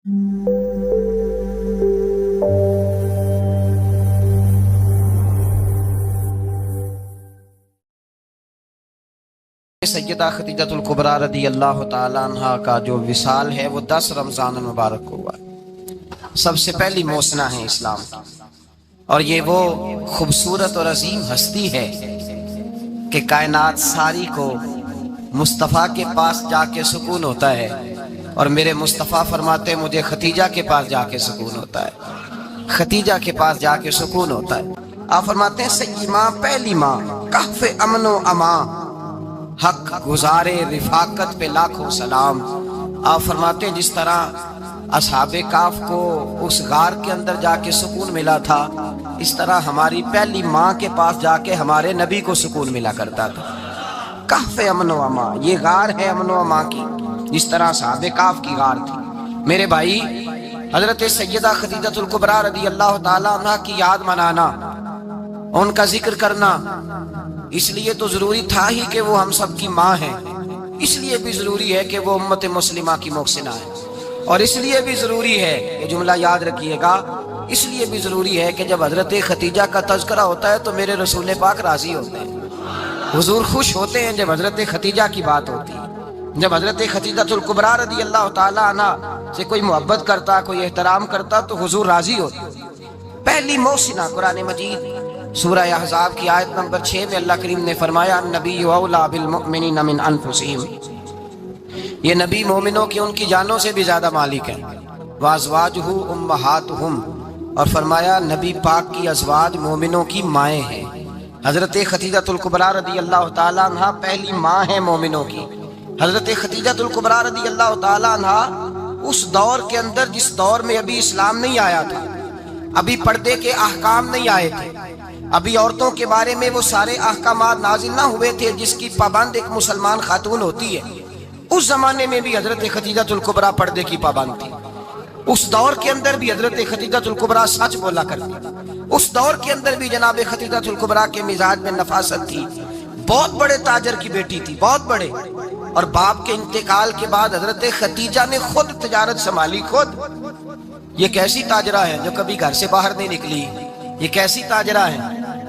سیدہ خدیجہ الکبریٰ رضی اللہ تعالیٰ عنہ کا جو وصال ہے وہ 10 رمضان المبارک کو ہوا ہے۔ سب سے پہلی موسنہ ہے اسلام، اور یہ وہ خوبصورت اور عظیم ہستی ہے کہ کائنات ساری کو مصطفیٰ کے پاس جا کے سکون ہوتا ہے، اور میرے مصطفیٰ فرماتے ہیں مجھے ختیجہ کے پاس جا کے سکون ہوتا ہے، ختیجہ کے پاس جا کے سکون ہوتا ہے۔ آپ فرماتے ہیں سیدی ماں، پہلی ماں، کہف امن و امان، حق گزارے رفاقت پہ لاکھوں سلام۔ آپ فرماتے ہیں جس طرح اصحاب کہف کو اس غار کے اندر جا کے سکون ملا تھا، اس طرح ہماری پہلی ماں کے پاس جا کے ہمارے نبی کو سکون ملا کرتا تھا۔ کہف امن و امان، یہ غار ہے امن و امان کی، جس طرح اصحاب کہف کی غار تھی۔ میرے بھائی، حضرت سیدہ خدیجہ الکبریٰ رضی اللہ تعالیٰ عنہ کی یاد منانا، ان کا ذکر کرنا، اس لیے تو ضروری تھا ہی کہ وہ ہم سب کی ماں ہے، اس لیے بھی ضروری ہے کہ وہ امت مسلمہ کی محسنہ ہے، اور اس لیے بھی ضروری ہے، یہ جملہ یاد رکھیے گا، اس لیے بھی ضروری ہے کہ جب حضرت ختیجہ کا تذکرہ ہوتا ہے تو میرے رسول پاک راضی ہوتے ہیں، حضور خوش ہوتے ہیں جب حضرت ختیجہ کی بات ہوتی ہے۔ جب حضرت خدیجہ الکبریٰ رضی اللہ تعالیٰ عنہ سے کوئی محبت کرتا، کوئی احترام کرتا تو حضور راضی ہوتے۔ پہلی محسنہ قرآن مجید سورہ احزاب کی آیت نمبر 6 میں اللہ کریم نے فرمایا النبی اولیٰ بالمؤمنین من انفسہم، یہ نبی مومنوں کی ان کی جانوں سے بھی زیادہ مالک ہے، وازواجہ امہاتہم، اور فرمایا نبی پاک کی ازواج مومنوں کی مائیں ہیں۔ حضرت خدیجہ الکبریٰ رضی اللہ تعالیٰ عنہ پہلی ماں ہیں مومنوں کی۔ حضرت خدیجہ الکبریٰ رضی اللہ تعالیٰ عنہ اس دور کے اندر جس دور میں ابھی اسلام نہیں آیا تھا، ابھی پردے کے احکام نہیں آئے تھے، ابھی عورتوں کے بارے میں وہ سارے احکامات نازل نہ ہوئے تھے جس کی پابند ایک مسلمان خاتون ہوتی ہے، اس زمانے میں بھی حضرت خدیجہ الکبریٰ پردے کی پابند تھی۔ اس دور کے اندر بھی حضرت خدیجہ الکبریٰ سچ بولا کرتی، اس دور کے اندر بھی جناب خدیجہ الکبریٰ کے مزاج میں نفاست تھی۔ بہت بڑے تاجر کی بیٹی تھی، بہت بڑے، اور باپ کے انتقال کے بعد حضرت خدیجہ نے خود تجارت سنبھالی، خود۔ یہ کیسی تاجرہ ہے جو کبھی گھر سے باہر نہیں نکلی، یہ کیسی تاجرہ ہے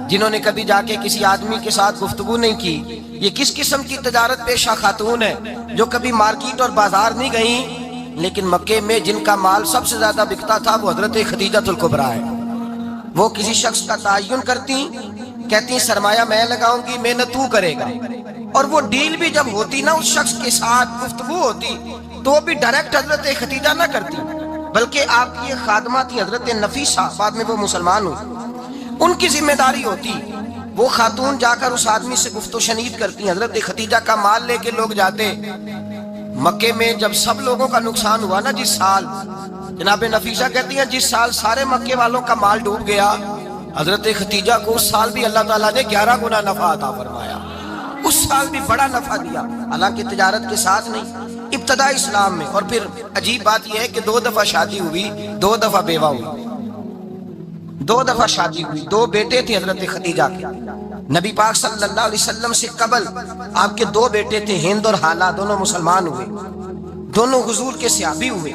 جنہوں نے کبھی جا کے کسی آدمی کے ساتھ گفتگو نہیں کی، یہ کس قسم کی تجارت پیشہ خاتون ہے جو کبھی مارکیٹ اور بازار نہیں گئیں، لیکن مکے میں جن کا مال سب سے زیادہ بکتا تھا وہ حضرت خدیجہ الکبریٰ ہے۔ وہ کسی شخص کا تعین کرتی، کہتی سرمایہ میں لگاؤں گی، محنت تو کرے گا، اور وہ ڈیل بھی جب ہوتی نا اس شخص کے ساتھ گفتگو ہوتی تو وہ بھی ڈائریکٹ حضرت خدیجہ نہ کرتی، بلکہ آپ کی ایک خادمہ تھی حضرت نفیسہ، بعد میں وہ مسلمان ہوئی، ان کی ذمہ داری ہوتی، وہ خاتون جا کر اس آدمی سے گفت و شنید کرتی۔ حضرت خدیجہ کا مال لے کے لوگ جاتے مکے میں، جب سب لوگوں کا نقصان ہوا نا جس سال، جناب نفیسہ کہتی ہیں جس سال سارے مکے والوں کا مال ڈوب گیا، حضرت خدیجہ کو اس سال بھی اللہ تعالیٰ نے 11 گنا نفع عطا فرمایا، اس سال بھی بڑا نفع دیا، حالانکہ تجارت کے ساتھ نہیں، ابتدا اسلام میں۔ اور پھر عجیب بات یہ ہے کہ 2 دفعہ شادی ہوئی، 2 دفعہ بیوہ ہوئی، 2 دفعہ شادی ہوئی، 2 بیٹے تھے حضرت خدیجہ کے۔ نبی پاک صلی اللہ علیہ وسلم سے قبل آپ کے 2 بیٹے تھے، ہند اور حالہ، دونوں مسلمان ہوئے، دونوں حضور کے صحابی ہوئے۔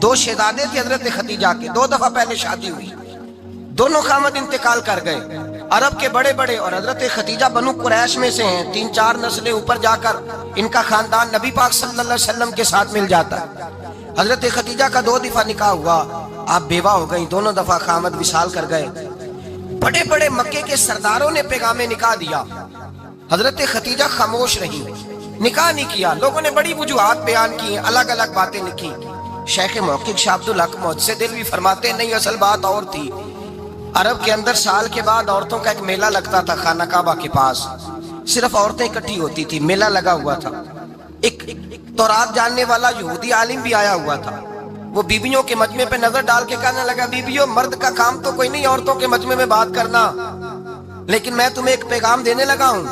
2 شہزادے تھے حضرت خدیجہ کے، 2 دفعہ پہلے شادی ہوئی، دونوں خامد انتقال کر گئے، عرب کے بڑے بڑے، اور حضرت خدیجہ بنو قریش میں سے ہیں، 3-4 نسلیں اوپر جا کر ان کا خاندان نبی پاک صلی اللہ علیہ وسلم کے ساتھ مل جاتا ہے۔ حضرت خدیجہ کا 2 دفعہ نکاح ہوا، آپ بیوہ ہو گئیں، دونوں دفعہ خامد وصال کر گئے۔ بڑے بڑے مکے کے سرداروں نے پیغام نکاح دیا، حضرت خدیجہ خاموش رہی، نکاح نہیں کیا۔ لوگوں نے بڑی وجوہات بیان کی، الگ الگ باتیں لکھی۔ شیخ محقق شاہ عبد الحق محدث دہلوی فرماتے نہیں، اصل بات اور تھی۔ عرب کے اندر سال کے بعد عورتوں کا ایک میلہ لگتا تھا خانہ کعبہ کے پاس، صرف عورتیں اکٹھی ہوتی تھی، میلہ لگا ہوا تھا۔ ایک تورات جاننے والا یہودی عالم بھی آیا ہوا تھا، وہ بیویوں کے مجمع پہ نظر ڈال کے کہنے لگا بیویوں، مرد کا کام تو کوئی نہیں عورتوں کے مجمع میں بات کرنا، لیکن میں تمہیں ایک پیغام دینے لگا ہوں،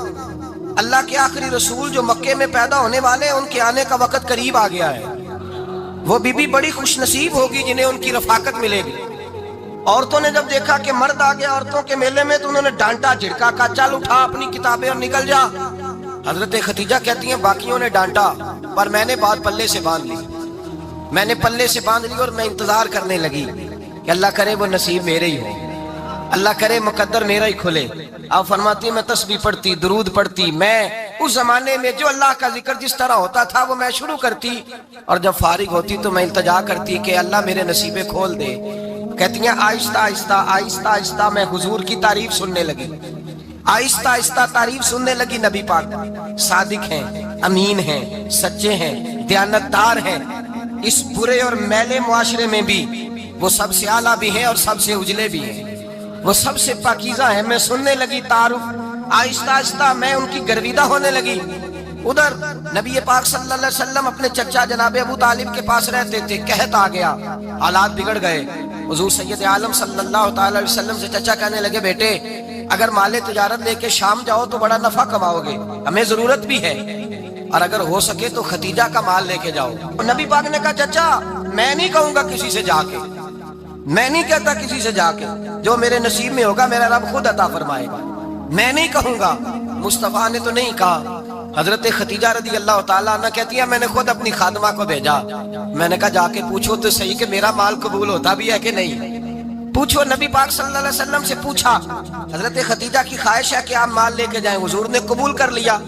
اللہ کے آخری رسول جو مکے میں پیدا ہونے والے ہیں ان کے آنے کا وقت قریب آ گیا ہے۔ وہ بیوی بڑی خوش نصیب ہوگی جنہیں ان کی رفاقت ملے گی۔ عورتوں نے جب دیکھا کہ مرد آ گیا عورتوں کے میلے میں تو انہوں نے ڈانٹا، جھڑکا، کہا چل اٹھا اپنی کتابیں اور نکل جا۔ حضرت خدیجہ کہتی ہیں باقیوں نے ڈانٹا پر میں نے بات پلے سے باندھ لی، میں نے پلے سے باندھ لی اور میں انتظار کرنے لگی کہ اللہ کرے وہ نصیب میرے ہی ہو، اللہ کرے مقدر میرا ہی کھلے۔ آپ فرماتی میں تسبیح پڑھتی، درود پڑھتی، میں اس زمانے میں جو اللہ کا ذکر جس طرح ہوتا تھا وہ میں شروع کرتی، اور جب فارغ ہوتی تو میں التجا کرتی کہ اللہ میرے نصیبے کھول دے۔ کہتی ہیں آہستہ آہستہ آہستہ آہستہ میں حضور کی تعریف سننے لگی، آہستہ آہستہ تعریف سننے لگی۔ نبی پاک صادق ہیں، امین ہیں، سچے ہیں، دیانتدار ہیں، اس برے اور میلے معاشرے میں بھی وہ سب سے اعلیٰ بھی ہیں اور سب سے اجلے بھی ہیں، وہ سب سے پاکیزہ ہیں۔ میں سننے لگی تعارف، آہستہ آہستہ میں ان کی گرویدہ ہونے لگی۔ ادھر نبی پاک صلی اللہ علیہ وسلم اپنے چچا جناب ابو طالب کے پاس رہتے تھے، قحط آ گیا، حالات بگڑ گئے۔ حضور سید عالم صلی اللہ تعالی علیہ وسلم سے چچا کہنے لگے بیٹے اگر مال تجارت لے کے شام جاؤ تو بڑا نفع کماؤ گے، ہمیں ضرورت بھی ہے، اور اگر ہو سکے تو ختیجہ کا مال لے کے جاؤ۔ نبی پاک نے کہا چچا میں نہیں کہوں گا کسی سے جا کے، میں نہیں کہتا کسی سے جا کے، جو میرے نصیب میں ہوگا میرا رب خود عطا فرمائے گا، میں نہیں کہوں گا۔ مصطفیٰ نے تو نہیں کہا۔ حضرت ختیجہ رضی اللہ تعالیٰ عنہ کہتی ہے میں نے خود اپنی خادمہ کو بھیجا، میں نے کہا جا کے پوچھو تو صحیح کہ میرا مال قبول ہوتا بھی ہے کہ نہیں، پوچھو۔ نبی پاک صلی اللہ علیہ وسلم سے پوچھا، حضرت ختیجہ کی خواہش ہے کہ آپ مال لے کے جائیں، حضور نے قبول کر لیا۔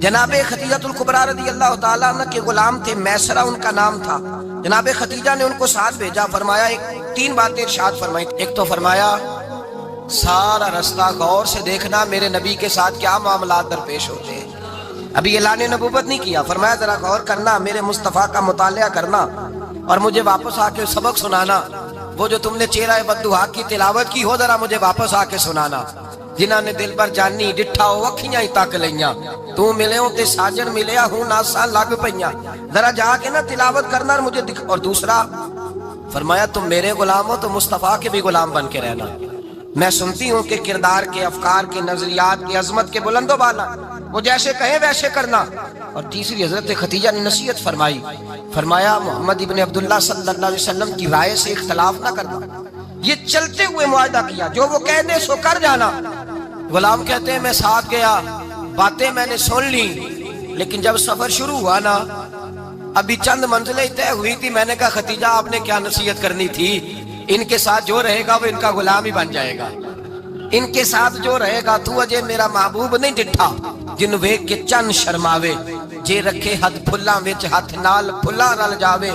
جناب ختیجہ الکبریٰ رضی اللہ تعالیٰ عنہ کے غلام تھے، میسرہ ان کا نام تھا۔ جناب ختیجہ نے ان کو ساتھ بھیجا، فرمایا تین باتیں ارشاد فرمائی۔ ایک تو فرمایا سارا رستہ غور سے دیکھنا میرے نبی کے ساتھ کیا معاملات درپیش ہوتے ہیں، ابھی اعلان نبوت نہیں کیا، فرمایا ذرا غور کرنا، میرے مصطفیٰ کا مطالعہ کرنا اور مجھے واپس آ کے سبق سنانا، وہ جو تم نے چہرہ بددعا کی تلاوت کی ہو ذرا مجھے واپس آ کے سنانا۔ جنہاں نے دل پر جانی ڈٹھا ہو اکھیاں ہی تک لیاں، تو ملے ہوں تے ساجن ملیا ہوں ناساں لگ پئیاں، ذرا جا کے نا تلاوت کرنا اور مجھے دکھ۔ اور دوسرا فرمایا تم میرے غلام ہو تو مصطفیٰ کے بھی غلام بن کے رہنا، میں سنتی ہوں کہ کردار کے، افکار کے، نظریات کی عظمت کے بلند و بالا، وہ جیسے کہیں ویسے کرنا۔ اور تیسری حضرت ختیجہ نے نصیحت فرمائی، فرمایا محمد ابن عبداللہ صلی اللہ علیہ وسلم کی رائے سے اختلاف نہ کرنا، یہ چلتے ہوئے معاہدہ کیا، جو وہ کہہ دے سو کر جانا۔ غلام کہتے ہیں میں ساتھ گیا، باتیں میں نے سن لی، لیکن جب سفر شروع ہوا نا ابھی چند منزلیں طے ہوئی تھی، میں نے کہا ختیجہ آپ نے کیا نصیحت کرنی تھی، ان کے ساتھ جو رہے گا وہ ان کا غلام ہی بن جائے گا، ان کے ساتھ جو رہے گا تو اجے میرا محبوب نہیں ڈٹھا جن ویکھ کے چن شرماوے، جے رکھے ہاتھ پھلاں وچ ہاتھ نال پھلاں رل جاوے،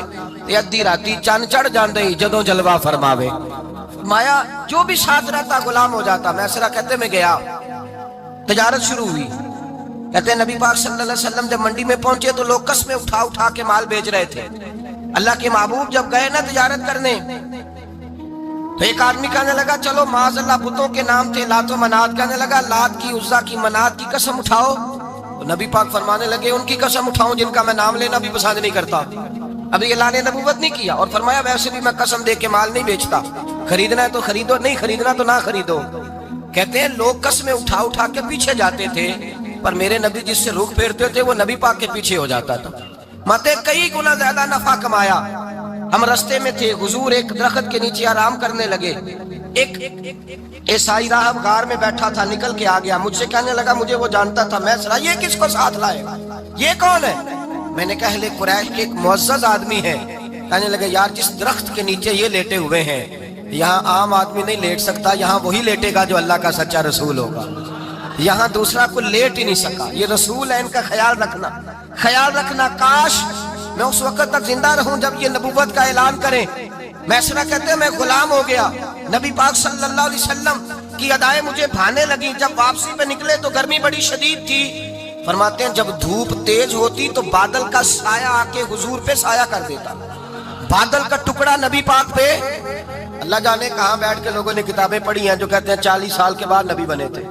تے ادھی راتی چن چڑھ جاندے جدوں جلوہ فرماوے۔ فرمایا جو بھی ساتھ رہتا غلام ہو جاتا۔ میسرہ کہتے میں گیا، تجارت شروع ہوئی، کہتے ہیں نبی پاک صلی اللہ علیہ وسلم جب منڈی میں پہنچے تو لوگ قسمیں اٹھا اٹھا کے مال بیچ رہے تھے۔ اللہ کے محبوب جب گئے نا تجارت کرنے تو ایک آدمی کہنے لگا چلو معاذ اللہ بتوں کے نام تھے لات و منات، کہنے لگا لات کی، عزا کی، منات کی قسم اٹھاؤ، تو نبی پاک فرمانے لگے ان کی قسم اٹھاؤں جن کا میں نام لینا بھی پسند نہیں کرتا، ابھی اعلان نبوت نہیں کیا۔ اور فرمایا ویسے بھی میں قسم دے کے مال نہیں بیچتا، خریدنا ہے تو خریدو، نہیں خریدنا تو نہ خریدو۔ کہتے ہیں لوگ قسمیں اٹھا اٹھا کے پیچھے جاتے تھے، پر میرے نبی جس سے رخ پھیرتے تھے وہ نبی پاک کے پیچھے ہو جاتا تھا۔ ماتے کئی گنا زیادہ نفع کمایا۔ ہم رستے میں تھے، حضور ایک درخت کے نیچے آرام کرنے لگے، ایک عیسائی راہب غار میں بیٹھا تھا، نکل کے آ گیا، مجھ سے کہنے لگا مجھے وہ جانتا تھا، میں سنا یہ کس کو ساتھ لائے، یہ کون ہے؟ میں نے کہا اہل قریش کے ایک معزز آدمی ہے۔ کہنے لگے یار جس درخت کے نیچے یہ لیٹے ہوئے ہیں یہاں عام آدمی نہیں لیٹ سکتا، یہاں وہی لیٹے گا جو اللہ کا سچا رسول ہوگا، یہاں دوسرا کوئی لیٹ ہی نہیں سکا، یہ رسول ہے، ان کا خیال رکھنا، خیال رکھنا۔ کاش میں اس وقت تک زندہ رہوں جب یہ نبوت کا اعلان کریں۔ میسرہ کہتے ہیں میں غلام ہو گیا، نبی پاک صلی اللہ علیہ وسلم کی ادائیں مجھے بھانے لگی۔ جب واپسی پہ نکلے تو گرمی بڑی شدید تھی، فرماتے ہیں جب دھوپ تیز ہوتی تو بادل کا سایہ آ کے حضور پہ سایہ کر دیتا، بادل کا ٹکڑا نبی پاک پہ۔ اللہ جانے کہاں بیٹھ کے لوگوں نے کتابیں پڑھی ہیں جو کہتے ہیں 40 سال کے بعد نبی بنے تھے،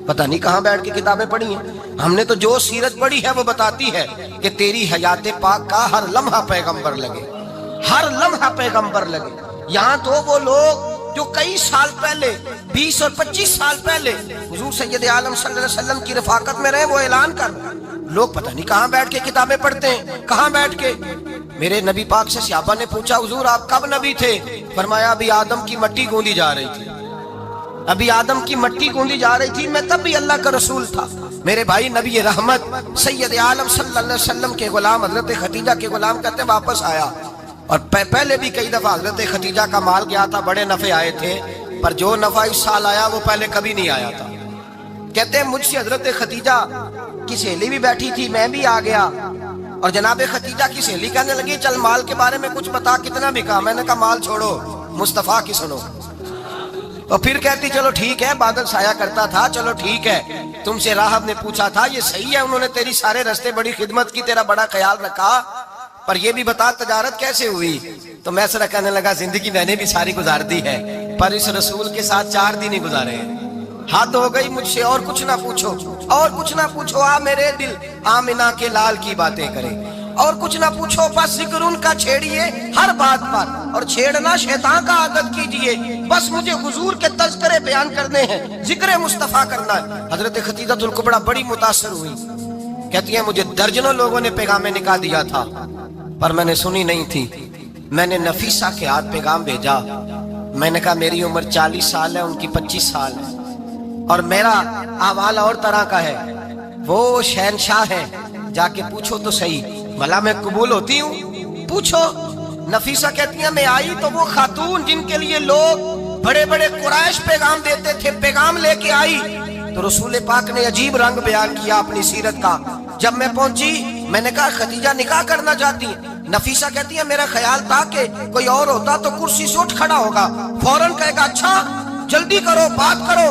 پتہ نہیں کہاں بیٹھ کے کتابیں پڑھی ہیں۔ ہم نے تو جو سیرت پڑھی ہے وہ بتاتی ہے کہ تیری حیات پاک کا ہر لمحہ پیغمبر لگے، ہر لمحہ پیغمبر لگے۔ یہاں تو وہ لوگ جو کئی سال پہلے 20 اور 25 سال پہلے حضور سید عالم صلی اللہ علیہ وسلم کی رفاقت میں رہے وہ اعلان کر رہے ہیں، لوگ پتہ نہیں کہاں بیٹھ کے کتابیں پڑھتے ہیں، کہاں بیٹھ کے۔ میرے نبی پاک سے صحابہ نے پوچھا حضور آپ کب نبی تھے؟ فرمایا ابھی آدم کی مٹی گوندی جا رہی تھی، ابھی آدم کی مٹی گوندی جا رہی تھی، میں تب بھی اللہ کا رسول تھا۔ میرے بھائی نبی رحمت سید عالم صلی اللہ علیہ وسلم کے غلام حضرت ختیجہ کے غلام کہتے واپس آیا اور پہلے بھی کئی دفعہ حضرت خدیجہ کا مال گیا تھا، بڑے نفع آئے تھے، پر جو نفع اس سال آیا وہ پہلے کبھی نہیں آیا تھا۔ کہتے ہیں مجھ سے حضرت خدیجہ کی سہیلی بھی بیٹھی تھی، میں بھی آ گیا، اور جناب خدیجہ کی سہیلی کہنے لگی چل مال کے بارے میں کچھ بتا، کتنا بکا؟ میں نے کہا مال چھوڑو، مصطفیٰ کی سنو۔ اور پھر کہتی چلو ٹھیک ہے، بادل سایہ کرتا تھا، چلو ٹھیک ہے، تم سے راہب نے پوچھا تھا، یہ صحیح ہے، انہوں نے تیری سارے راستے بڑی خدمت کی، تیرا بڑا خیال رکھا، پر یہ بھی بتا تجارت کیسے ہوئی؟ تو میں سر کہنے لگا زندگی میں نے بھی ساری گزار دی ہے، پر اس رسول کے ساتھ 4 دن ہی گزارے ہیں، حد ہو گئی مجھ سے، اور کچھ نہ پوچھو، اور کچھ نہ پوچھو، آ میرے دل آمنہ کے لال کی باتیں کرے، اور کچھ نہ پوچھو، بس ذکر ان کا چھیڑیے ہر بات پر، اور چھیڑنا شیطان کا عادت کیجئے، بس مجھے حضور کے تذکرے بیان کرنے ہیں، ذکر مصطفیٰ کرنا ہے۔ حضرت خدیجہ الکبریٰ بڑی متاثر ہوئی، کہتی ہیں مجھے درجنوں لوگوں نے پیغام نکاح دیا تھا، پر میں نے سنی نہیں تھی، میں نے نفیسہ کے ہاتھ پیغام بھیجا، میں نے کہا میری عمر 40 سال ہے، ان کی 25 سال ہے، اور میرا احوال اور طرح کا ہے، وہ شہنشاہ ہے، جا کے پوچھو تو صحیح، بھلا میں قبول ہوتی ہوں؟ پوچھو۔ نفیسہ کہتی ہیں میں آئی تو وہ خاتون جن کے لیے لوگ بڑے بڑے قریش پیغام دیتے تھے، پیغام لے کے آئی، تو رسول پاک نے عجیب رنگ بیان کیا اپنی سیرت کا۔ جب میں پہنچی میں نے کہا خدیجہ نکاح کرنا چاہتی ہیں؟ نفیسہ کہتی ہے میرا خیال تھا کہ کوئی اور ہوتا تو کرسی سے اٹھ کھڑا ہوگا، فوراً کہے گا اچھا جلدی کرو بات کرو۔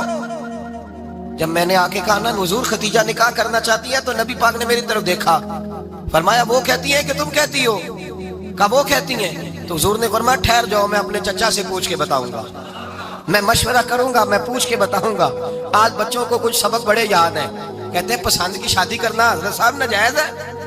جب میں نے آ کے کہا نا حضور خدیجہ نکاح کرنا چاہتی ہے، تو نبی پاک نے میری طرف دیکھا، فرمایا وہ کہتی ہیں کہ تم کہتی ہو؟ کہا وہ کہتی ہیں، تو حضور نے فرمایا ٹھہر جاؤ، میں اپنے چچا سے پوچھ کے بتاؤں گا، میں مشورہ کروں گا، میں پوچھ کے بتاؤں گا۔ آج بچوں کو کچھ سبق بڑے یاد ہیں، کہتے ہیں پسند کی شادی کرنا حضرت صاحب ناجائز ہے،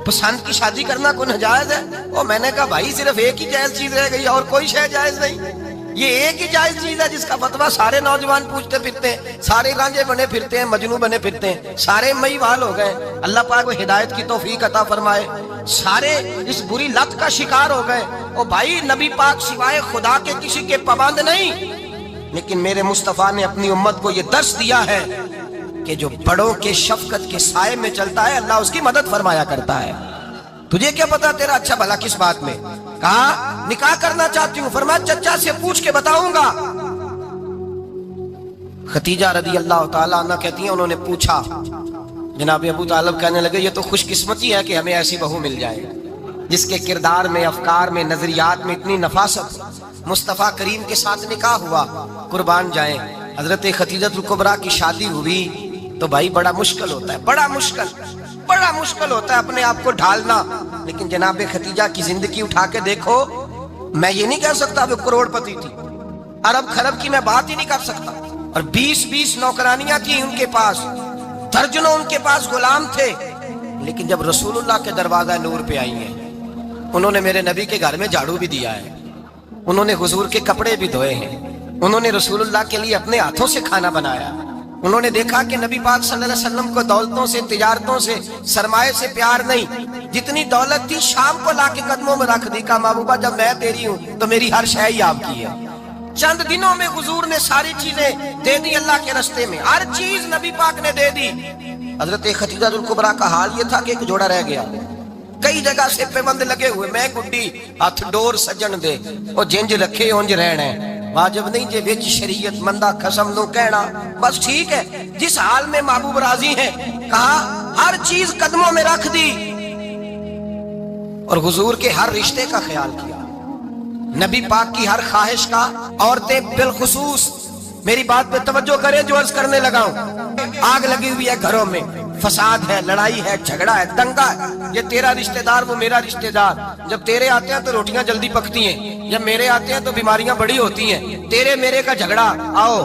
پسند کی شادی کرنا کوئی ناجائز ہے؟ اور میں نے کہا بھائی صرف ایک ہی جائز چیز رہ گئی، اور کوئی شے جائز نہیں، یہ ایک ہی جائز چیز ہے جس کا فتویٰ سارے نوجوان پوچھتے پھرتے ہیں، سارے رانجے بنے پھرتے ہیں، مجنوں بنے پھرتے ہیں، سارے مئی وال ہو گئے، اللہ پاک وہ ہدایت کی توفیق عطا فرمائے، سارے اس بری لت کا شکار ہو گئے۔ اور بھائی نبی پاک سوائے خدا کے کسی کے پابند نہیں، لیکن میرے مصطفیٰ نے اپنی امت کو یہ درس دیا ہے کہ جو بڑوں کے شفقت کے سائے میں چلتا ہے اللہ اس کی مدد فرمایا کرتا ہے۔ تجھے کیا پتا تیرا اچھا بھلا کس بات میں؟ کہا نکاح کرنا چاہتی ہوں، فرمایا چچا سے پوچھ کے بتاؤں گا۔ خدیجہ رضی اللہ تعالیٰ عنہ کہتی ہیں انہوں نے پوچھا، جناب ابو طالب کہنے لگے یہ تو خوش قسمتی ہے کہ ہمیں ایسی بہو مل جائے جس کے کردار میں، افکار میں، نظریات میں اتنی نفاست۔ مصطفیٰ کریم کے ساتھ نکاح ہوا، قربان جائیں حضرت خدیجہ الکبریٰ کی شادی ہوئی تو بھائی بڑا مشکل ہوتا ہے، بڑا مشکل ہوتا ہے اپنے آپ کو ڈھالنا، لیکن جناب خدیجہ کی زندگی اٹھا کے دیکھو، میں یہ نہیں کہہ سکتا وہ کروڑ پتی تھی، ارب خرب کی میں بات ہی نہیں کر سکتا، اور 20 نوکرانیاں تھیں ان کے پاس، درجنوں ان کے پاس غلام تھے، لیکن جب رسول اللہ کے دروازہ نور پہ آئی ہیں، انہوں نے میرے نبی کے گھر میں جھاڑو بھی دیا ہے، انہوں نے حضور کے کپڑے بھی دھوئے ہیں، انہوں نے رسول اللہ کے لیے اپنے ہاتھوں سے کھانا بنایا، انہوں نے دیکھا کہ نبی پاک صلی اللہ علیہ وسلم کو دولتوں سے، تجارتوں سے، سرمایے سے پیار نہیں، جتنی دولت تھی شام کو لا کے قدموں میں رکھ دی، کہا محبوبہ جب میں تیری ہوں تو میری ہر شے ہی آپ کی ہے۔ چند دنوں میں حضور نے ساری چیزیں دے دی اللہ کے رستے میں، ہر چیز نبی پاک نے دے دی۔ حضرت خدیجہ الکبریٰ کا حال یہ تھا کہ ایک جوڑا رہ گیا، کئی جگہ سے پیوند لگے ہوئے، میں گڈی ہاتھ ڈور سجن دے، وہ جنج رکھے اونج رہنے، واجب نہیں جے وچ شریعت مندہ قسم نو کہنا، بس ٹھیک ہے جس حال میں محبوب راضی ہیں، کہا ہر چیز قدموں میں رکھ دی، اور حضور کے ہر رشتے کا خیال کیا، نبی پاک کی ہر خواہش کا، عورتیں بالخصوص میری بات پہ توجہ کریں جو عرض کرنے لگا ہوں، آگ لگی ہوئی ہے گھروں میں، فساد ہے، لڑائی ہے، جھگڑا ہے، دنگا ہے، یہ تیرا رشتہ دار وہ میرا رشتہ دار، جب تیرے آتے ہیں تو روٹیاں جلدی پکتی ہیں، جب میرے آتے ہیں تو بیماریاں بڑی ہوتی ہیں، تیرے میرے کا جھگڑا۔ آؤ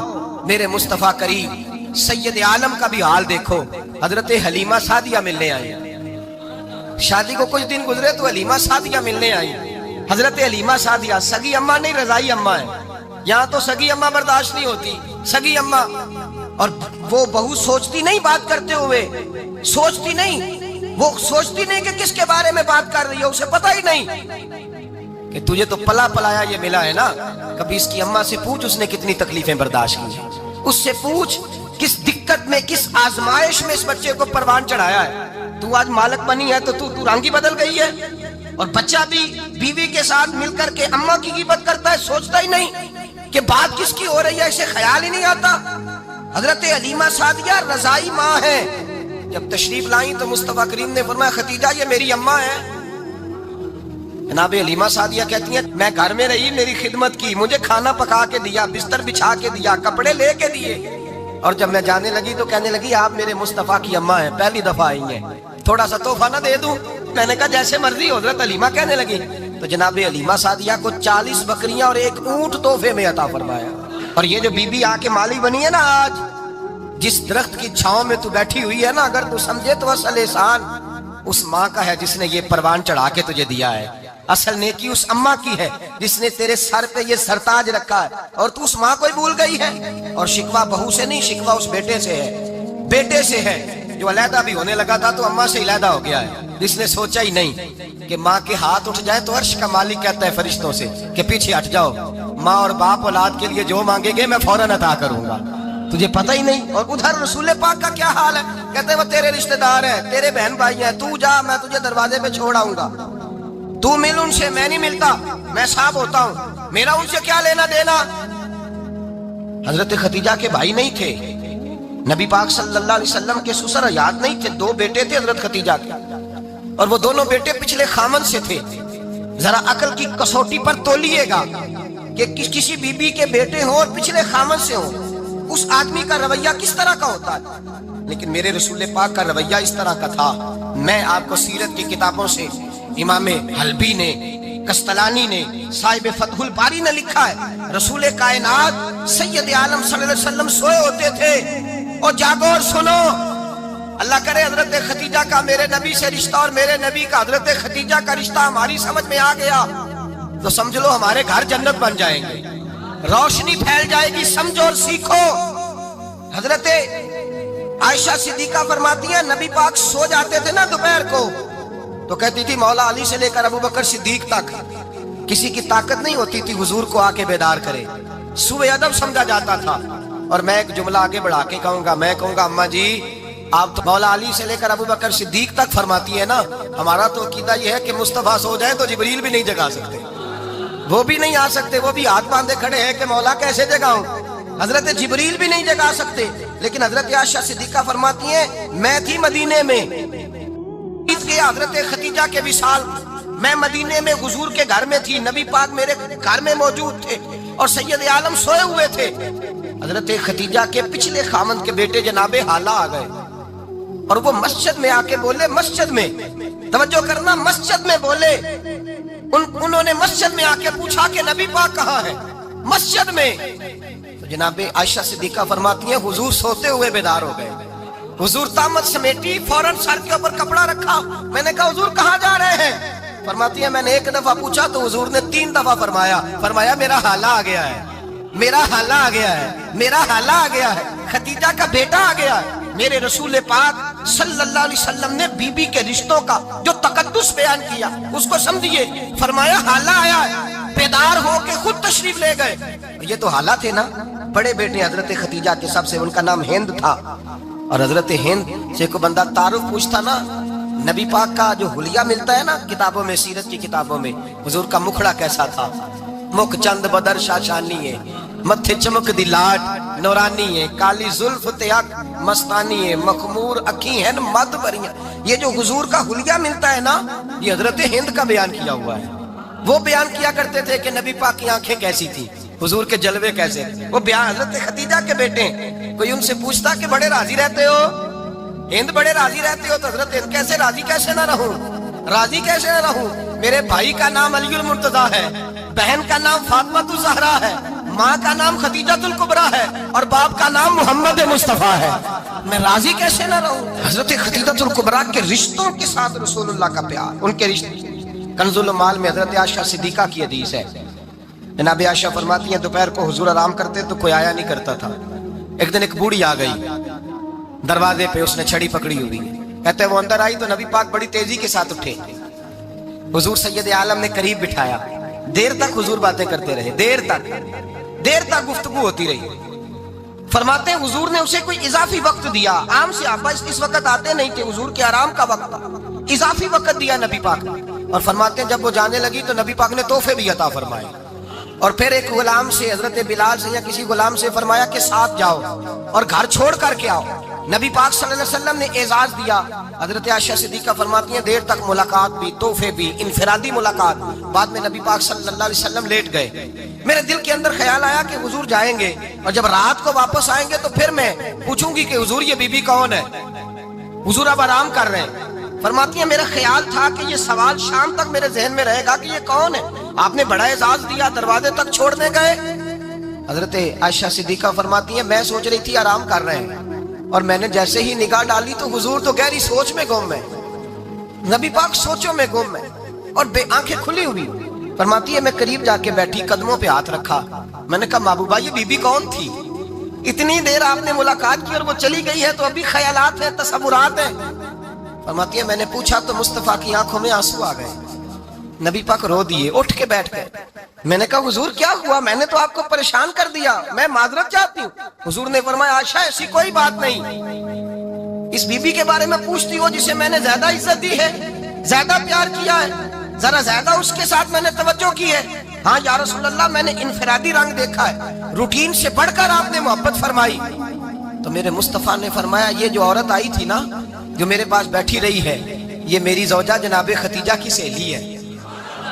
میرے مصطفیٰ کریم سید عالم کا بھی حال دیکھو، حضرت حلیمہ سعدیہ ملنے آئی، شادی کو کچھ دن گزرے تو حلیمہ سعدیہ ملنے آئی، حضرت حلیمہ سعدیہ سگی اماں نہیں رضائی اماں ہے، یہاں تو سگی اماں برداشت نہیں ہوتی، سگی اماں، اور وہ بہو سوچتی نہیں بات کرتے ہوئے، سوچتی نہیں، وہ سوچتی نہیں کہ کس کے بارے میں بات کر رہی ہے، اسے پتہ ہی نہیں کہ تجھے تو پلا پلایا یہ ملا ہے نا، کبھی اس کی اماں سے پوچھ اس نے کتنی تکلیفیں برداشت کی، اس سے پوچھ کس دقت میں، کس آزمائش میں اس بچے کو پروان چڑھایا ہے، تو آج مالک بنی ہے تو تو رنگ ہی بدل گئی ہے، اور بچہ بھی بیوی کے ساتھ مل کر کے اماں کی غیبت کرتا ہے، سوچتا ہی نہیں کہ بات کس کی ہو رہی ہے، اسے خیال ہی نہیں آتا۔ حضرت حلیمہ سعدیہ رضائی ماں ہے، جب تشریف لائیں تو مصطفیٰ کریم نے فرمایا خدیجہ یہ میری اماں ہے۔ جناب حلیمہ سعدیہ کہتی ہیں میں گھر میں رہی، میری خدمت کی، مجھے کھانا پکا کے دیا، بستر بچھا کے دیا، کپڑے لے کے دیے، اور جب میں جانے لگی تو کہنے لگی آپ میرے مصطفیٰ کی اماں ہیں، پہلی دفعہ آئی ہیں، تھوڑا سا تحفہ نہ دے دوں؟ میں نے کہا جیسے مرضی۔ حضرت حلیمہ کہنے لگی تو جناب حلیمہ سعدیہ کو 40 بکریاں اور 1 اونٹ تحفے میں عطا فرمایا۔ اور یہ جو بی بی آ کے مالی بنی ہے نا، آج جس درخت کی چھاؤں میں تو بیٹھی ہوئی ہے نا، اگر تو سمجھے تو اصل احسان اس ماں کا ہے جس نے یہ پروان چڑھا کے تجھے دیا ہے، اصل نیکی اس اماں کی ہے جس نے تیرے سر پہ یہ سرتاج رکھا ہے، اور تو اس ماں کو ہی بھول گئی ہے۔ اور شکوہ بہو سے نہیں، شکوہ اس بیٹے سے ہے، بیٹے سے ہے جو علیحدہ بھی ہونے لگا تھا تو اماں سے علیحدہ ہو گیا ہے، جس نے سوچا ہی نہیں کہ ماں کے ہاتھ اٹھ جائے تو عرش کا مالک کہتا ہے فرشتوں سے کہ پیچھے ہٹ جاؤ، ماں اور باپ اولاد کے لیے جو مانگیں گے میں فوراً عطا کروں گا، تجھے پتہ ہی نہیں۔ اور ادھر رسول پاک کا کیا حال ہے، کہتے ہیں وہ تیرے رشتہ دار ہیں، تیرے بہن بھائی ہیں، تو جا میں تجھے دروازے پہ چھوڑ آؤں گا، تو مل ان سے، میں نہیں ملتا، میں صاحب ہوتا ہوں، میرا ان سے کیا لینا دینا۔ حضرت خدیجہ کے بھائی نہیں تھے، نبی پاک صلی اللہ علیہ وسلم کے سسر حیات نہیں تھے، 2 بیٹے تھے حضرت خدیجہ کے، اور وہ دونوں بیٹے پچھلے خامن سے تھے۔ ذرا عقل کی کسوٹی پر تولیے گا کہ کسی بی بی کے بیٹے ہوں اور پچھلے خامن سے ہوں، اس آدمی کا رویہ کس طرح کا ہوتا ہے، لیکن میرے رسول پاک کا رویہ اس طرح کا تھا۔ میں آپ کو سیرت کی کتابوں سے امام حلبی نے، قسطلانی نے، صاحب فتح الباری نے لکھا ہے رسول کائنات سید عالم صلی اللہ علیہ وسلم سوئے ہوتے تھے، اور جاگو اور سنو، اللہ کرے حضرت خدیجہ کا میرے نبی سے رشتہ اور میرے نبی کا حضرت خدیجہ کا رشتہ ہماری سمجھ میں آ گیا تو سمجھ لو ہمارے گھر جنت بن جائیں گے، روشنی پھیل جائے گی، سمجھو اور سیکھو۔ حضرت عائشہ صدیقہ فرماتی ہیں نبی پاک سو جاتے تھے نا دوپہر کو تو کہتی تھی مولا علی سے لے کر ابو بکر صدیق تک کسی کی طاقت نہیں ہوتی تھی حضور کو آ کے بیدار کرے، سوء ادب سمجھا جاتا تھا۔ اور میں ایک جملہ آگے بڑھا کے کہوں گا، میں کہوں گا اماں جی آپ تو مولا علی سے لے کر ابو بکر صدیق تک فرماتی ہے نا، ہمارا تو عقیدہ یہ ہے کہ مصطفیٰ سو جائے تو جبریل بھی نہیں جگا سکتے، وہ بھی نہیں آ سکتے، وہ بھی ہاتھ باندھے کھڑے ہیں کہ مولا کیسے جگاؤں، حضرت جبریل بھی نہیں جگا سکتے۔ لیکن حضرت عائشہ صدیقہ فرماتی ہیں میں تھی مدینے میں حضرت خدیجہ کے وصال، میں مدینے میں حضور کے گھر میں تھی، نبی پاک میرے گھر میں موجود تھے اور سید عالم سوئے ہوئے تھے۔ حضرت خدیجہ کے پچھلے خامند کے بیٹے جناب حالہ آ گئے اور وہ مسجد میں آ کے بولے، مسجد میں توجہ کرنا، مسجد میں بولے، انہوں نے مسجد میں آ کے پوچھا کہ نبی پاک کہاں ہے، مسجد میں۔ تو جناب عائشہ صدیقہ فرماتی ہیں حضور سوتے ہوئے بیدار ہو گئے، حضور طامت سمیٹی، فوراً سر کے اوپر کپڑا رکھا، میں نے کہا حضور کہاں جا رہے ہیں؟ فرماتی ہے میں نے 1 دفعہ پوچھا تو حضور نے 3 دفعہ فرمایا میرا حالہ آ گیا ہے، میرا حالہ آ گیا ہے، میرا حالہ آ گیا ہے، خدیجہ کا بیٹا آ گیا ہے۔ میرے رسول پاک صلی اللہ علیہ وسلم نے بی بی کے رشتوں کا جو تقدس بیان کیا اس کو سمجھیے، فرمایا حالہ آیا ہے، بیدار ہو کے خود تشریف لے گئے۔ یہ تو حالہ تھے نا، بڑے بیٹے حضرت خدیجہ کے، سب سے ان کا نام ہند تھا، اور حضرت ہند سے کوئی بندہ تعارف پوچھتا نا، نبی پاک کا جو حلیہ ملتا ہے نا کتابوں میں، سیرت کی کتابوں میں، حضور کا مکھڑا کیسا تھا، مکھ چند بدر شاشانی ہے، متھے چمک دی لاٹ نورانی ہے، کالی زلف تیاک مستانی ہے، مخمور اکھی ہیں مد بریاں۔ یہ جو حضور کا حلیہ ملتا ہے نا، یہ حضرت ہند کا بیان کیا ہوا ہے۔ وہ بیان کیا کرتے تھے کہ نبی پاک کی آنکھیں کیسی تھی، حضور کے جلوے کیسے، وہ بیان حضرت خدیجہ کے بیٹے ہیں۔ کوئی ان سے پوچھتا کہ بڑے راضی رہتے ہو ہند، بڑے راضی رہتے ہو، تو حضرت ہند کیسے راضی کیسے نہ رہوں، راضی کیسے نہ رہوں، میرے بھائی کا نام علی المرتضیٰ ہے، بہن کا نام فاطمہ الزہرا ہے، ماں کا نام خدیجہ الکبریٰ ہے، اور باپ کا نام محمد مصطفیٰ ہے، میں راضی کیسے نہ رہوں۔ حضرت خدیجہ الکبریٰ کے رشتوں کے ساتھ رسول اللہ کا پیار، ان کے رشتے۔ کنز المال میں حضرت عائشہ صدیقہ کی حدیث ہے، جناب عائشہ فرماتی ہیں دوپہر کو حضور آرام کرتے تو کوئی آیا نہیں کرتا تھا، ایک دن ایک بوڑھی آ گئی دروازے پہ، اس نے چھڑی پکڑی ہوئی، کہتے ہیں وہ اندر آئی تو نبی پاک بڑی تیزی کے ساتھ اٹھے، حضور سید عالم نے قریب بٹھایا، دیر تک حضور باتیں کرتے رہے، دیر تک گفتگو ہوتی رہی۔ فرماتے ہیں حضور نے اسے کوئی اضافی وقت دیا، عام صحابہ اس وقت آتے نہیں تھے، حضور کے آرام کا وقت تھا، اضافی وقت دیا نبی پاک نے۔ اور فرماتے ہیں جب وہ جانے لگی تو نبی پاک نے تحفے بھی عطا فرمائے، اور پھر ایک غلام سے، حضرت بلال سے یا کسی غلام سے فرمایا کہ ساتھ جاؤ اور گھر چھوڑ کر کے آؤ۔ نبی پاک صلی اللہ علیہ وسلم نے اعزاز دیا۔ حضرت عائشہ صدیقہ فرماتی ہیں دیر تک ملاقات بھی، تحفے بھی، انفرادی ملاقات۔ بعد میں نبی پاک صلی اللہ علیہ وسلم لیٹ گئے۔ میرے دل کے اندر خیال آیا کہ حضور جائیں گے اور جب رات کو واپس آئیں گے تو پھر میں پوچھوں گی کہ حضور یہ بی بی کون ہے؟ حضور اب آرام کر رہے ہیں۔ فرماتی ہیں میرا خیال تھا کہ یہ سوال شام تک میرے ذہن میں رہے گا کہ یہ کون ہے، آپ نے بڑا اعزاز دیا، دروازے تک چھوڑنے گئے۔ حضرت عائشہ صدیقہ فرماتی ہیں میں سوچ رہی تھی آرام کر رہے ہیں، اور میں نے جیسے ہی نگاہ ڈالی تو حضور تو گہری سوچ میں گم ہے، نبی پاک سوچوں میں گم ہے اور بے آنکھیں کھلی ہوئی۔ فرماتی ہے میں قریب جا کے بیٹھی، قدموں پہ ہاتھ رکھا، میں نے کہا محبوبہ یہ بی بی کون تھی؟ اتنی دیر آپ نے ملاقات کی اور وہ چلی گئی ہے تو ابھی خیالات ہیں، تصورات ہیں۔ فرماتی ہے میں نے پوچھا تو مصطفیٰ کی آنکھوں میں آنسو آ گئے، نبی پاک رو دیے، اٹھ کے بیٹھ گئے۔ میں نے کہا حضور کیا ہوا؟ میں نے تو آپ کو پریشان کر دیا، میں معذرت چاہتی ہوں۔ حضور نے فرمایا عائشہ ایسی کوئی بات نہیں، اس بی بی کے بارے میں پوچھتی ہو جسے میں نے زیادہ عزت دی ہے، زیادہ پیار کیا ہے، ذرا زیادہ اس کے ساتھ میں نے توجہ کی ہے۔ ہاں یا رسول اللہ میں نے انفرادی رنگ دیکھا ہے، روٹین سے بڑھ کر آپ نے محبت فرمائی۔ تو میرے مصطفیٰ نے فرمایا یہ جو عورت آئی تھی نا، جو میرے پاس بیٹھی رہی ہے، یہ میری زوجہ جناب خدیجہ کی سہیلی ہے،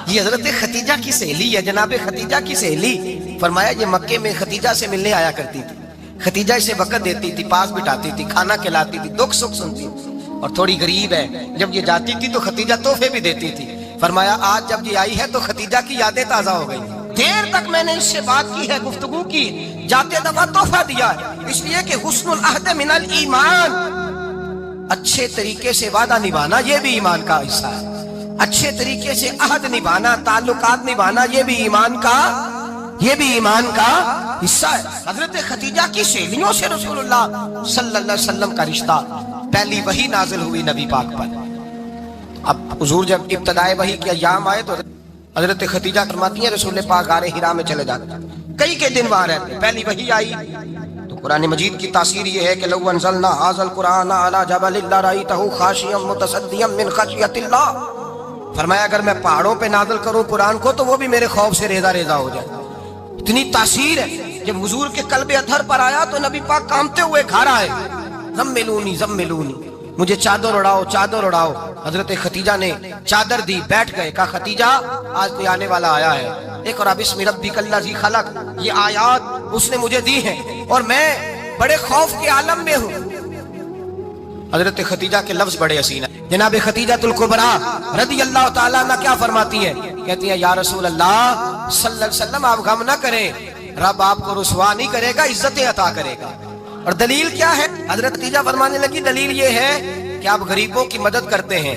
یہ حضرت خدیجہ کی سہیلی ہے، جناب خدیجہ کی سہیلی۔ فرمایا یہ مکے میں خدیجہ سے ملنے آیا کرتی تھی، خدیجہ اسے وقت دیتی تھی، پاس بٹھاتی تھی، کھانا کھلاتی تھی، دکھ سکھ سنتی تھی، اور تھوڑی غریب ہے، جب یہ جاتی تھی تو خدیجہ تحفے بھی دیتی تھی۔ فرمایا آج جب یہ آئی ہے تو خدیجہ کی یادیں تازہ ہو گئی، دیر تک میں نے اس سے بات کی ہے، گفتگو کی، جاتے دفعہ تحفہ دیا ہے، اس لیے کہ حسن العہد من الایمان، اچھے طریقے سے وعدہ نبھانا یہ بھی ایمان کا حصہ ہے، اچھے طریقے سے عہد نبھانا، تعلقات نبھانا یہ بھی ایمان کا حصہ ہے۔ حضرت خدیجہ کی سہیلیوں سے رسول اللہ صلی اللہ علیہ وسلم کا رشتہ، پہلی وحی نازل ہوئی نبی پاک پر۔ اب حضور جب ابتدائے وحی کے ایام آئے تو حضرت خدیجہ فرماتی ہیں رسول پاک غار حرا میں چلے جاتے، کئی کے دن وہاں رہتے، پہلی وحی آئی تو قرآن مجید کی تاثیر یہ ہے کہ لو انزلنا ھذا القرآن علی جبل لرأیتہ خاشعا متصدعا من خشیۃ اللہ، فرمایا اگر میں پہاڑوں پہ نازل کروں قرآن کو تو وہ بھی میرے خوف سے ریزہ ریزہ ہو جائے، اتنی تاثیر ہے۔ جب حضور کے قلب اطہر پر آیا تو نبی پاک کانپتے ہوئے گھر آئے، زملونی زملونی، مجھے چادر اڑاؤ چادر اڑاؤ۔ حضرت خدیجہ نے چادر دی، بیٹھ گئے، کہا خدیجہ آج کوئی آنے والا آیا ہے، اقرأ بسم ربک الذی خلق، یہ آیات اس نے مجھے دی ہیں اور میں بڑے خوف کے عالم میں ہوں۔ حضرت خدیجہ کے لفظ بڑے حسین ہیں۔ جناب خدیجہ الکبریٰ رضی اللہ تعالیٰ عنہ کیا فرماتی ہے؟ کہتی ہیں یا رسول اللہ صلی اللہ علیہ وسلم آپ غم نہ کریں، رب آپ کو رسوا نہیں کرے گا، عزتیں عطا کرے گا۔ اور دلیل کیا ہے؟ حضرت خدیجہ فرمانے لگی دلیل یہ ہے کہ آپ غریبوں کی مدد کرتے ہیں،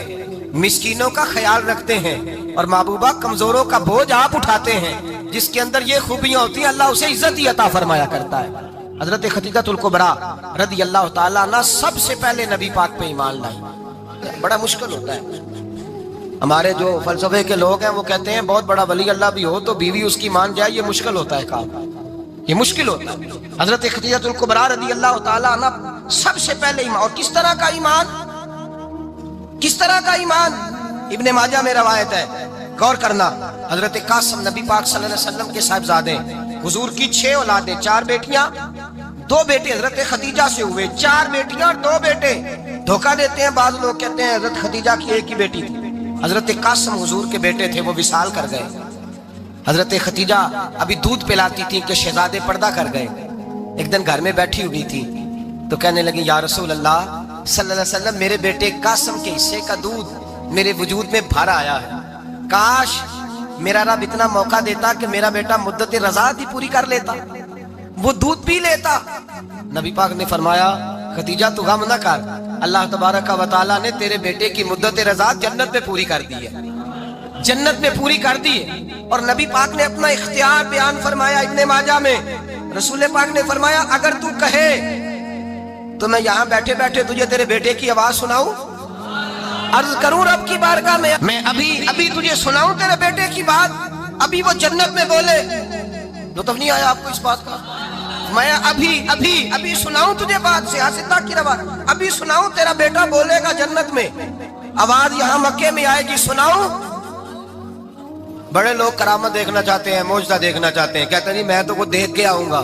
مسکینوں کا خیال رکھتے ہیں، اور محبوبہ کمزوروں کا بوجھ آپ اٹھاتے ہیں، جس کے اندر یہ خوبیاں ہوتی ہیں اللہ اسے عزت ہی عطا فرمایا کرتا ہے۔ حضرت خدیجہ الکبریٰ رضی اللہ تعالیٰ عنہ سب سے پہلے نبی پاک پہ ایمان لائی۔ بڑا مشکل ہوتا ہے، ہمارے جو فلسفے کے لوگ ہیں وہ کہتے ہیں بہت بڑا ولی اللہ بھی ہو تو بیوی اس کی مان جائے، یہ مشکل ہوتا ہے کام، یہ مشکل ہوتا ہے۔ حضرت خدیجہ الکبریٰ رضی اللہ تعالیٰ عنہ سب سے پہلے ایمان، اور کس طرح کا ایمان؟ کس طرح کا ایمان؟ ابن ماجہ میں روایت ہے، غور کرنا، حضرت قاسم نبی پاک صلی اللہ علیہ وسلم کے صاحبزادے، حضور کی 6 اولادیں، 4 بیٹیاں 2 بیٹے حضرت خدیجہ سے ہوئے، 4 بیٹیاں اور 2 بیٹے۔ دھوکہ دیتے ہیں بعض لوگ، کہتے ہیں حضرت خدیجہ کی ایک ہی بیٹی تھی، حضرت قاسم حضور کے بیٹے تھے، وہ وصال کر گئے۔ حضرت خدیجہ ابھی دودھ پلاتی تھی کہ شہزادے پردہ کر گئے۔ ایک دن گھر میں بیٹھی ہوئی تھی تو کہنے لگی یا رسول اللہ صلی اللہ علیہ وسلم میرے بیٹے قاسم کے حصے کا دودھ میرے وجود میں بھر آیا ہے، کاش میرا رب اتنا موقع دیتا کہ میرا بیٹا مدت رضاعت ہی پوری کر لیتا، وہ دودھ پی لیتا۔ نبی پاک نے فرمایا خدیجہ تو غم نہ کر، اللہ تبارک و تعالیٰ نے تیرے بیٹے کی مدت رضاعت جنت میں پوری کر دی ہے، جنت میں پوری کر دی ہے۔ اور نبی پاک نے اپنا اختیار بیان فرمایا ابن ماجہ میں، رسول پاک نے فرمایا اگر تو کہے تو میں یہاں بیٹھے بیٹھے تجھے تیرے بیٹے کی آواز سناؤں، عرض کروں رب کی بارگاہ میں ابھی تجھے سناؤں تیرے بیٹے کی بات، ابھی وہ جنت میں بولے۔ لطف نہیں آیا آپ کو اس بات کا؟ میں ابھی سناؤں تجھے بات، سیاستہ کی روایت، ابھی سناؤں تیرا بیٹا بولے گا جنت میں، آواز یہاں مکے میں آئے گی، سناؤں؟ بڑے لوگ کرامت دیکھنا چاہتے ہیں، معجزہ دیکھنا چاہتے ہیں، کہتے ہیں نہیں میں تو وہ دیکھ کے آؤں گا.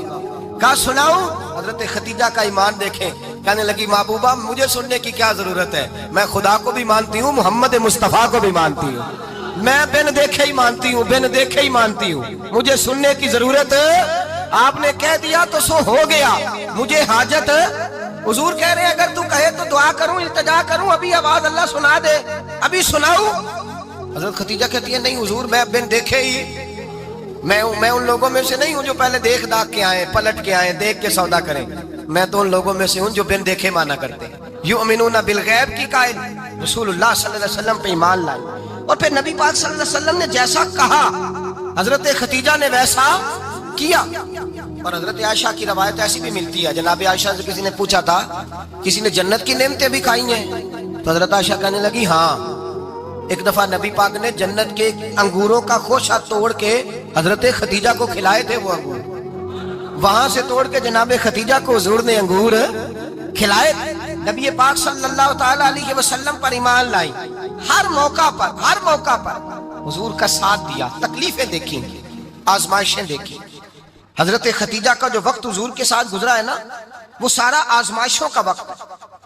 کہا سناؤں؟ حضرت خدیجہ کا ایمان دیکھیں، کہنے لگی محبوبہ مجھے سننے کی کیا ضرورت ہے، میں خدا کو بھی مانتی ہوں، محمد مصطفیٰ کو بھی مانتی ہوں، میں بن دیکھے ہی مانتی ہوں، بن دیکھے ہی مانتی ہوں، مجھے سننے کی ضرورت آپ نے کہہ دیا تو سو ہو گیا، مجھے حاجت. حضور کہہ رہے ہیں اگر تو کہے تو دعا کروں، التجا کروں، ابھی آواز اللہ سنا دے، ابھی سناؤں؟ حضرت خدیجہ کہتی ہے نہیں حضور میں بن دیکھے ہی، میں ان لوگوں میں سے نہیں ہوں جو پہلے دیکھ داکھ کے آئے، پلٹ کے آئے، دیکھ کے سودا کریں، میں تو ان لوگوں میں سے ہوں جو بن دیکھے مانا کرتے ہیں. یؤمنون بالغیب کی قائل رسول اللہ صلی اللہ علیہ وسلم پہ ایمان لائے. اور پھر نبی پاک صلی اللہ علیہ وسلم نے جیسا کہا حضرت خدیجہ نے ویسا کیا. اور حضرت عائشہ کی روایت ایسی بھی ملتی ہے، جناب عائشہ سے کسی نے پوچھا تھا کسی نے جنت کی نعمتیں بھی کھائی ہیں؟ تو حضرت عائشہ کہنے لگی ہاں، ایک دفعہ نبی پاک نے جنت کے انگوروں کا خوشہ توڑ کے حضرت خدیجہ کو کھلائے تھے. وہ انگور وہاں سے توڑ کے جناب خدیجہ کو حضور نے انگور کھلائے. نبی پاک صلی اللہ تعالی علیہ وسلم پر ایمان لائی، ہر موقع پر حضور کا ساتھ دیا، تکلیفیں دیکھیں، آزمائشیں دیکھیں. حضرت خدیجہ کا جو وقت حضور کے ساتھ گزرا ہے نا، وہ سارا آزمائشوں کا وقت.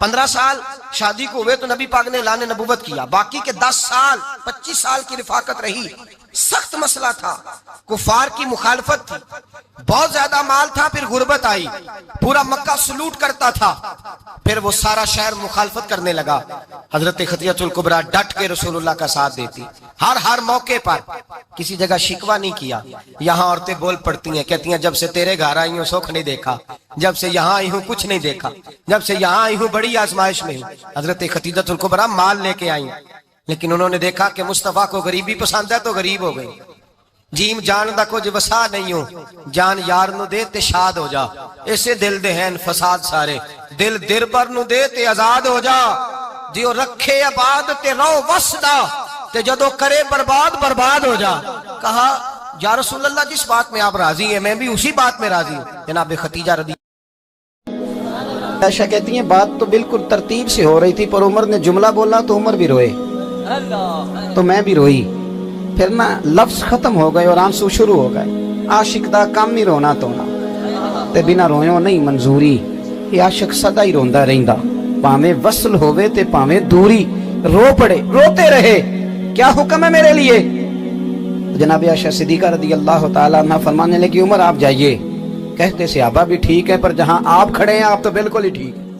15 سال شادی کو ہوئے تو نبی پاک نے اعلان نبوت کیا، باقی کے 10 سال 25 سال کی رفاقت رہی. سخت مسئلہ تھا، کفار کی مخالفت تھی، بہت زیادہ مال تھا، پھر غربت آئی، پورا مکہ سلوٹ کرتا تھا، پھر وہ سارا شہر مخالفت کرنے لگا. حضرت خدیجہ الکبریٰ ڈٹ کے رسول اللہ کا ساتھ دیتی، ہر موقع پر کسی جگہ شکوہ نہیں کیا. یہاں عورتیں بول پڑتی ہیں، کہتی ہیں جب سے تیرے گھر آئی ہوں سکھ نہیں دیکھا، جب سے یہاں آئی ہوں کچھ نہیں دیکھا، جب سے یہاں آئی ہوں بڑی آزمائش میں ہوں. حضرت خدیجہ الکبریٰ مال لے کے آئی، لیکن انہوں نے دیکھا کہ مصطفیٰ کو غریبی پسند ہے تو غریب ہو گئی. جیم جان دا کچھ وسا نہیں ہو، جان یار نو دے تے شاد ہو جا، ایسے دل دے ہیں فساد سارے، دل دربر نو دے تے آزاد ہو جا، جیو رکھے آباد تے رو وسدا تے جدو کرے برباد ہو جا. کہا یا رسول اللہ جس بات میں آپ راضی ہیں میں بھی اسی بات میں راضی ہوں. جناب خدیجہ رضی عائشہ کہتی ہیں بات تو بالکل ترتیب سے ہو رہی تھی، پر عمر نے جملہ بولا تو عمر بھی روئے تو میں بھی روئی. پھر نا لفظ ختم ہو گئے اور آنسو شروع ہو گئے. عاشق دا کام ہی رونا تونا تے بنا رویوں نہیں منظوری. یہ عاشق سدا ہی روندا رہندا، پاویں وصل ہووے تے پاویں دوری، رو پڑے روتے رہے، کیا حکم ہے میرے لیے. جناب عائشہ صدیقہ رضی اللہ تعالیٰ عنہ فرمانے لگی عمر آپ جائیے. کہتے صحابہ بھی ٹھیک ہے، پر جہاں آپ کھڑے ہیں آپ تو بالکل ہی ٹھیک ہیں.